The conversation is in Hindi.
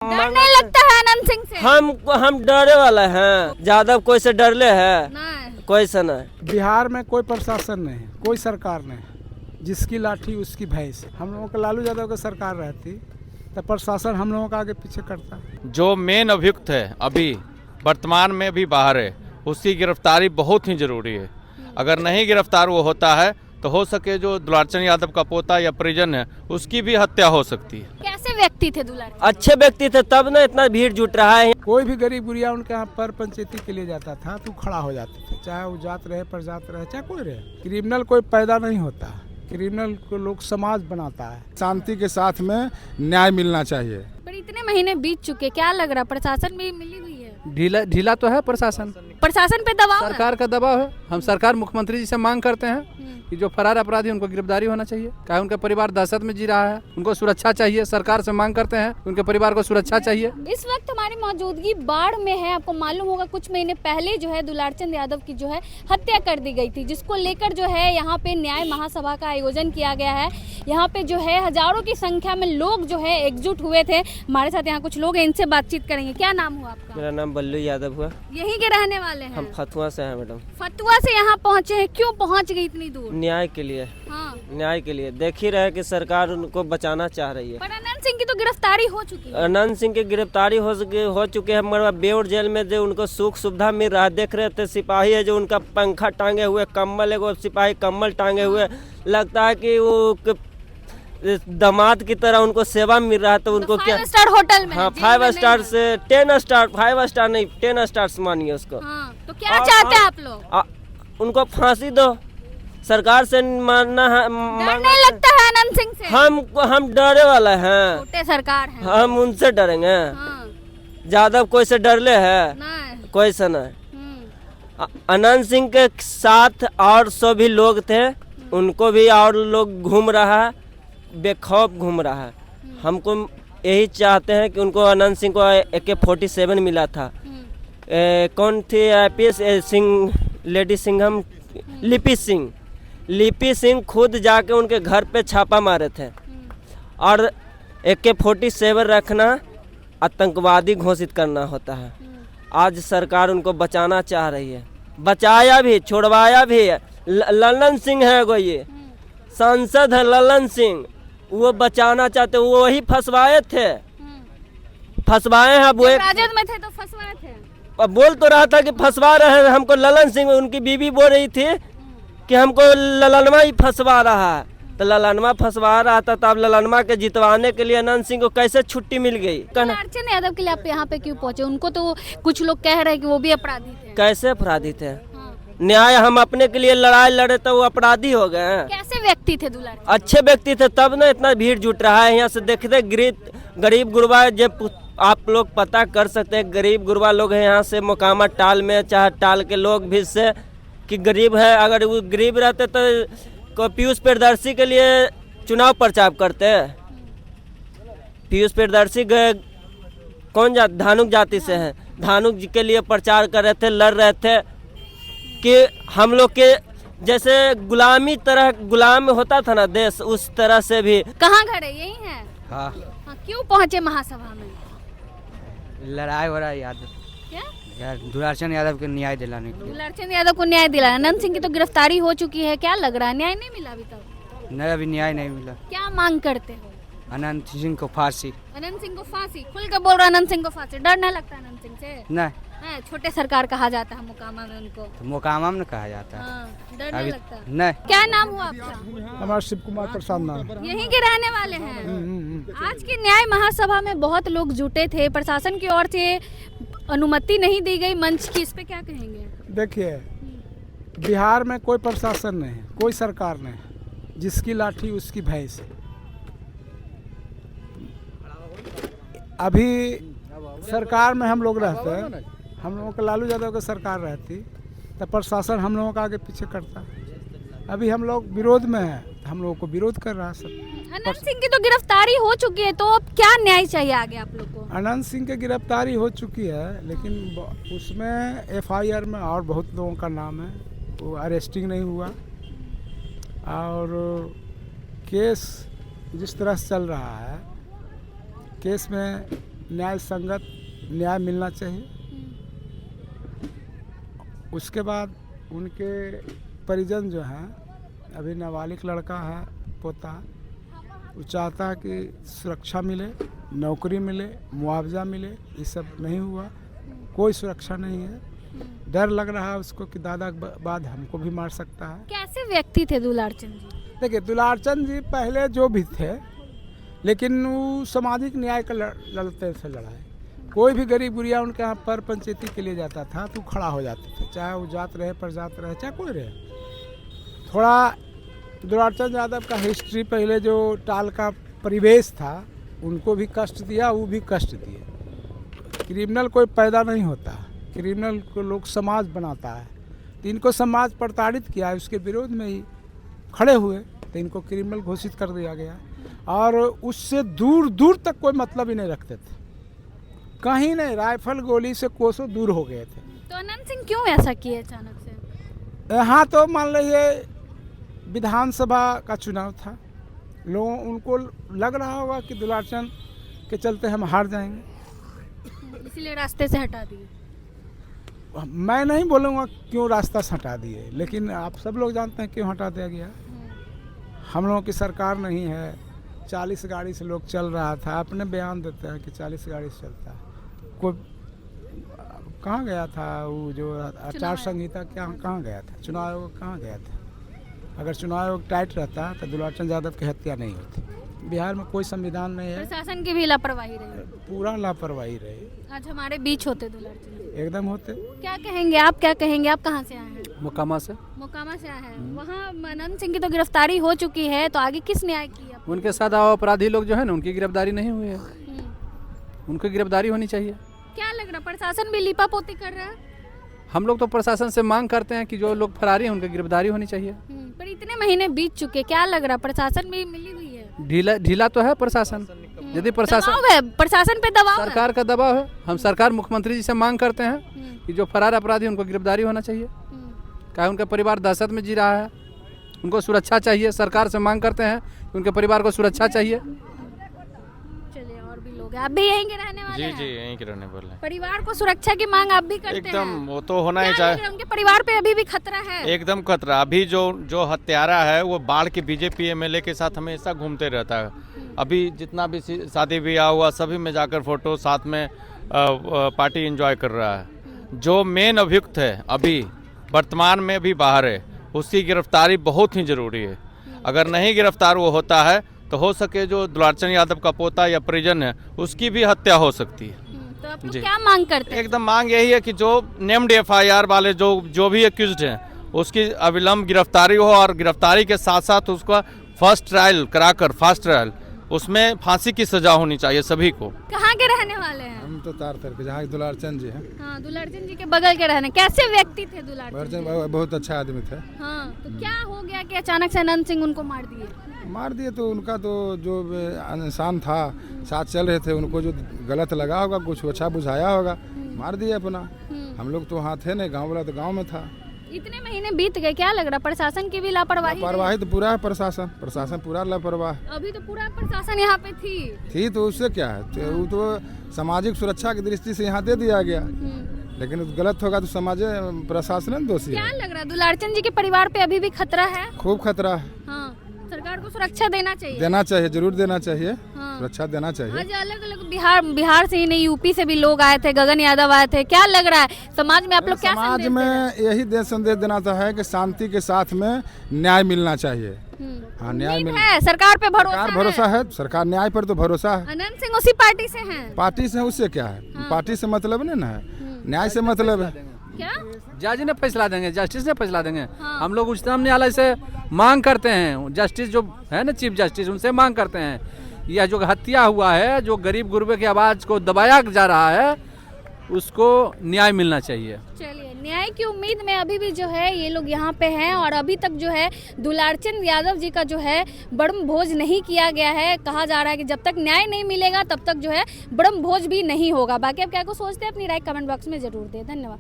डर नहीं लगता है आनंद सिंह से? हम डरे वाला हैं, ज्यादा कोई से डरले है नहीं। कोई से नहीं। बिहार में कोई प्रशासन नहीं, कोई सरकार नहीं, जिसकी लाठी उसकी भैंस। हम लोगों का लालू यादव की सरकार रहती तो प्रशासन हम लोगों का आगे पीछे करता। जो मेन अभियुक्त है अभी वर्तमान में भी बाहर है, उसकी गिरफ्तारी बहुत ही जरूरी है। अगर नहीं गिरफ्तार वो होता है तो हो सके जो दुलारचंद यादव का पोता या परिजन है उसकी भी हत्या हो सकती है। कैसे व्यक्ति थे दुलार? अच्छे व्यक्ति थे तब ना इतना भीड़ जुट रहा है। कोई भी गरीब गुरिया उनके यहाँ पर पंचायती के लिए जाता था तो खड़ा हो जाते थे, चाहे वो जात रहे प्रजात रहे चाहे कोई रहे। क्रिमिनल कोई पैदा नहीं होता, क्रिमिनल को लोग समाज बनाता है। शांति के साथ में न्याय मिलना चाहिए। पर इतने महीने बीत चुके, क्या लग रहा प्रशासन भी मिली हुई है? ढीला तो है प्रशासन पे दबाव है? सरकार का दबाव है। हम सरकार मुख्यमंत्री जी से मांग करते हैं कि जो फरार अपराधी उनको गिरफ्तारी होना चाहिए। क्या उनका परिवार दहशत में जी रहा है, उनको सुरक्षा चाहिए। सरकार से मांग करते हैं उनके परिवार को सुरक्षा चाहिए। इस वक्त हमारी मौजूदगी बाढ़ में है। आपको मालूम होगा कुछ महीने पहले जो है दुलारचंद यादव की जो है हत्या कर दी गई थी, जिसको लेकर जो है यहाँ पे न्याय महासभा का आयोजन किया गया है। यहाँ पे जो है हजारों की संख्या में लोग जो है एकजुट हुए थे। हमारे साथ यहाँ कुछ लोग हैं, इनसे बातचीत करेंगे। क्या नाम हुआ आपका? मेरा नाम बल्लू यादव हुआ। यहीं के रहने वाले हैं? हम फतुआ से हैं मैडम। फतुआ से यहाँ पहुँचे हैं, क्यों पहुँच गई इतनी दूर? न्याय के लिए। हाँ। न्याय के लिए देख ही रहे कि सरकार उनको बचाना चाह रही है। पर अनंत सिंह की तो गिरफ्तारी हो चुकी है। अनंत सिंह की गिरफ्तारी हो चुकी है। हमारा बेउर जेल में जो उनको सुख सुविधा मिल रहा है, देख रहे थे सिपाही है जो उनका पंखा टांगे हुए, कम्बल है वो सिपाही कम्बल टांगे हुए, लगता है कि वो दामाद की तरह उनको सेवा मिल रहा है। तो उनको क्या 5 स्टार होटल में? हाँ 5 स्टार से 10 स्टार, 5 स्टार नहीं 10 स्टार मानिए उसको। हाँ, तो क्या चाहते हैं आप लोग? उनको फांसी दो। सरकार से मानना है, डर नहीं लगता है आनंद सिंह से? हम डरे वाला हैं, छोटे सरकार है। हम उनसे डरेंगे? हाँ। ज्यादा कोई से डरले है नहीं। कोई से नहीं। अनंत सिंह के साथ और सभी लोग थे, उनको भी और लोग घूम रहा है, बेखौफ घूम रहा है। हमको यही चाहते हैं कि उनको अनंत सिंह को AK-47 मिला था। कौन थी IPS सिंह, लेडी सिंघम, लिपि सिंह खुद जाके उनके घर पे छापा मारे थे। और AK-47 रखना आतंकवादी घोषित करना होता है। आज सरकार उनको बचाना चाह रही है, बचाया भी छुड़वाया भी है। ललन सिंह है वो, ये सांसद है ललन सिंह, वो बचाना चाहते, वो वही फंसवाए थे, फंसवाए हैं। वो राजद में थे तो फंसवाए थे। बोल तो रहा था कि फंसवा रहे हैं हमको ललन सिंह। उनकी बीवी बोल रही थी कि हमको ललनमा ही फंसवा रहा है। तो ललनमा फंसवा रहा था, तब ललनमा के जितवाने के लिए अनंत सिंह को कैसे छुट्टी मिल गई? दुलारचंद यादव के लिए आप यहाँ पे क्यों पहुँचे? उनको तो कुछ लोग कह रहे हैं कि वो भी अपराधी थे। कैसे अपराधी थे? न्याय हम अपने के लिए लड़ाई लड़े तो वो अपराधी हो गए हैं। कैसे व्यक्ति थे दुलार? अच्छे व्यक्ति थे तब ना इतना भीड़ जुट रहा है। यहाँ से देखते गरीब गुरबा, जब आप लोग पता कर सकते हैं गरीब गुरबा लोग हैं यहाँ से मोकामा टाल में, चाहे टाल के लोग भी से कि गरीब है। अगर वो गरीब रहते तो पीयूष प्रियदर्शी के लिए चुनाव प्रचार करते। पीयूष प्रियदर्शी कौन जाति? धानुक जाति से हैं। धानुक जी के लिए प्रचार कर रहे थे, लड़ रहे थे कि हम लोग के जैसे गुलाम होता था ना देश, उस तरह से भी। कहाँ घर है? यही है? हाँ। हाँ, क्यों पहुँचे महासभा में? लड़ाई हो रहा है यादव क्या? दुलारचंद यादव को न्याय दिलाने के लिए। दुलारचंद यादव को न्याय दिलाना। अनंत सिंह की तो गिरफ्तारी हो चुकी है, क्या लग रहा है न्याय नहीं मिला अभी तक? नहीं, अभी न्याय नहीं मिला। क्या मांग करते हो? अनंत सिंह को फांसी। अनंत सिंह को फांसी? खुल के बोल रहा अनंत सिंह को फांसी। डर नहीं लगता अनंत सिंह से? नहीं, छोटे सरकार कहा जाता है मोकामा में उनको। तो मोकामा में कहा जाता है। हाँ, डर नहीं लगता? नहीं। क्या नाम हुआ आपका? हमारा शिव कुमार प्रसाद नाम। यहीं के रहने वाले हैं? आज की न्याय महासभा में बहुत लोग जुटे थे, प्रशासन की ओर से अनुमति नहीं दी गई मंच की, इस पे क्या कहेंगे? देखिए, बिहार में कोई प्रशासन नहीं, कोई सरकार नहीं, जिसकी लाठी उसकी भैंस। अभी सरकार में हम लोग रहते हैं, हम लोगों का लालू यादव की सरकार रहती तो प्रशासन हम लोगों का आगे पीछे करता। अभी हम लोग विरोध में हैं, हम लोगों को विरोध कर रहा है सब। अनंत सिंह की तो गिरफ्तारी हो चुकी है, तो अब क्या न्याय चाहिए आगे आप लोग को? अनंत सिंह की गिरफ्तारी हो चुकी है, लेकिन उसमें FIR में और बहुत लोगों का नाम है, वो अरेस्टिंग नहीं हुआ। और केस जिस तरह से चल रहा है, केस में न्याय संगत न्याय मिलना चाहिए। उसके बाद उनके परिजन जो हैं, अभी नाबालिग लड़का है, पोता, वो चाहता है कि सुरक्षा मिले, नौकरी मिले, मुआवजा मिले। ये सब नहीं हुआ, कोई सुरक्षा नहीं है। डर लग रहा है उसको कि दादा के बाद हमको भी मार सकता है। कैसे व्यक्ति थे दुलारचंद जी? देखिए, दुलारचंद जी पहले जो भी थे, लेकिन वो सामाजिक न्याय का लड़ते थे लड़ाई। कोई भी गरीब गुरिया उनके यहाँ पर पंचायती के लिए जाता था तो खड़ा हो जाते थे, चाहे वो जात रहे, प्रजात रहे, चाहे कोई रहे। थोड़ा दुलारचंद यादव का हिस्ट्री, पहले जो टाल का परिवेश था, उनको भी कष्ट दिया, वो भी कष्ट दिए। क्रिमिनल कोई पैदा नहीं होता, क्रिमिनल को लोग समाज बनाता है। तो इनको समाज प्रताड़ित किया, उसके विरोध में ही खड़े हुए तो इनको क्रिमिनल घोषित कर दिया गया। और उससे दूर दूर तक कोई मतलब ही नहीं रखते थे, कहीं नहीं, राइफल गोली से कोसों दूर हो गए थे। तो अनंत सिंह क्यों ऐसा किए अचानक से? यहाँ तो मान लीजिए विधानसभा का चुनाव था, लोगों उनको लग रहा होगा कि दुलारचंद के चलते हम हार जाएंगे, इसीलिए रास्ते से हटा दिए। मैं नहीं बोलूँगा क्यों रास्ता से हटा दिए, लेकिन आप सब लोग जानते हैं क्यों हटा दिया गया। हम लोगों की सरकार नहीं है, 40 गाड़ी से लोग चल रहा था। अपने बयान देते हैं कि 40 गाड़ी से चलता है। कोई कहाँ गया था वो जो आचार संहिता, क्या कहाँ गया था? चुनाव आयोग कहाँ गया था? अगर चुनाव आयोग टाइट रहता तो दुलारचंद यादव की हत्या नहीं होती। बिहार में कोई संविधान नहीं है, प्रशासन की भी लापरवाही रही। पूरा लापरवाही रही। आज हमारे बीच होते दुलारचंद एकदम होते। क्या कहेंगे आप, क्या कहेंगे आप? कहाँ से आए हैं? मोकामा से। मोकामा से आए हैं। वहाँ अनंत सिंह की तो गिरफ्तारी हो चुकी है, तो आगे किस न्याय की आप? उनके साथ अपराधी लोग जो है ना, उनकी गिरफ्तारी नहीं हुई है, उनकी गिरफ्तारी होनी चाहिए। क्या लग रहा, प्रशासन भी लीपापोती कर रहा है? हम लोग तो प्रशासन से मांग करते हैं कि जो लोग फरारी हैं उनकी गिरफ्तारी होनी चाहिए। पर इतने महीने बीत चुके, क्या लग रहा प्रशासन भी मिली हुई है? ढीला तो है प्रशासन। यदि प्रशासन, दबाव है, प्रशासन पे दबाव है। सरकार का दबाव है। हम सरकार, मुख्यमंत्री जी से मांग करते हैं कि जो फरार अपराधी उनको गिरफ्तारी होना चाहिए। क्या उनका परिवार दहशत में जी रहा है, उनको सुरक्षा चाहिए। सरकार से मांग करते हैं कि उनके परिवार को सुरक्षा चाहिए। चलिए, और भी लोग हैं, आप भी यहीं के रहने वाले हैं? जी यहीं के रहने वाले हैं। परिवार को सुरक्षा की मांग आप भी करते हैं? एकदम, वो तो होना ही क्या लग चाहिए। रहा है, उनके परिवार पे अभी भी खतरा है? एकदम खतरा। अभी जो हत्यारा है वो बाढ़ के बीजेपी एमएलए के साथ हमेशा घूमते रहता है। अभी जितना भी शादी ब्याह हुआ सभी में जाकर फोटो साथ में पार्टी एंजॉय कर रहा है। जो मेन अभियुक्त है अभी वर्तमान में अभी बाहर है, उसकी गिरफ्तारी बहुत ही ज़रूरी है। अगर नहीं गिरफ्तार वो होता है तो हो सके जो दुलारचंद यादव का पोता या परिजन है उसकी भी हत्या हो सकती है। तो आप लोग क्या मांग करते हैं? एकदम मांग यही है कि जो नेम्ड एफआईआर वाले जो भी एक्यूज्ड हैं उसकी अविलंब गिरफ्तारी हो, और गिरफ्तारी के साथ साथ उसका फर्स्ट ट्रायल कराकर, फास्ट ट्रायल, उसमें फांसी की सजा होनी चाहिए सभी को। कहाँ के रहने वाले हैं? हम तो तार के जहाँ दुलारचंद जी हैं। हाँ, दुलारचंद जी के बगल के रहने। कैसे व्यक्ति थे दुलारचंद जी? बहुत अच्छा आदमी थे। हाँ, तो क्या हो गया कि अचानक से अनंत सिंह उनको मार दिए? मार दिए तो उनका तो जो इंसान था, साथ चल रहे थे, उनको जो गलत लगा होगा, कुछ अच्छा बुझाया होगा, मार दिए अपना। हम लोग तो वहाँ थे नहीं, गाँव वाला तो गाँव में था। इतने महीने बीत गए, क्या लग रहा प्रशासन की भी लापरवाही? लापरवाही तो पूरा है प्रशासन पूरा लापरवाह। अभी तो पूरा प्रशासन यहाँ पे थी तो उससे क्या है, तो वो तो सामाजिक सुरक्षा की दृष्टि से यहाँ दे दिया गया, लेकिन गलत होगा तो समाज प्रशासन दोषी क्या है। लग रहा दुलारचंद जी के परिवार पे अभी भी खतरा है? खूब खतरा है। हाँ, सरकार को सुरक्षा देना चाहिए। जरूर देना चाहिए। हाँ। सुरक्षा देना चाहिए। आज अलग अलग बिहार से ही नहीं, यूपी से भी लोग आए थे, गगन यादव आए थे। क्या लग रहा है समाज में आप लोग क्या समाज संदेश दे रहे हैं? में यही संदेश देना चाहता है कि शांति के साथ में न्याय मिलना चाहिए। हाँ, न्याय उम्मीद मिल है, सरकार पे भरोसा है, सरकार न्याय पर तो भरोसा है। अनंत सिंह उसी पार्टी से हैं? पार्टी से उससे क्या है, पार्टी से मतलब नहीं ना है, न्याय से मतलब है। क्या जज ने फैसला देंगे, जस्टिस ने फैसला देंगे। हम लोग उच्चतम न्यायालय से मांग करते हैं, जस्टिस जो है ना, चीफ जस्टिस, उनसे मांग करते हैं, यह जो हत्या हुआ है, जो गरीब गुरबे की आवाज़ को दबाया जा रहा है, उसको न्याय मिलना चाहिए। चलिए, न्याय की उम्मीद में अभी भी जो है ये लोग यहाँ पे हैं, और अभी तक जो है दुलारचंद यादव जी का जो है ब्रह्म भोज नहीं किया गया है। कहा जा रहा है कि जब तक न्याय नहीं मिलेगा तब तक जो है ब्रह्म भोज भी नहीं होगा। बाकी आप क्या को सोचते हैं, अपनी राय कमेंट बॉक्स में जरूर दें। धन्यवाद।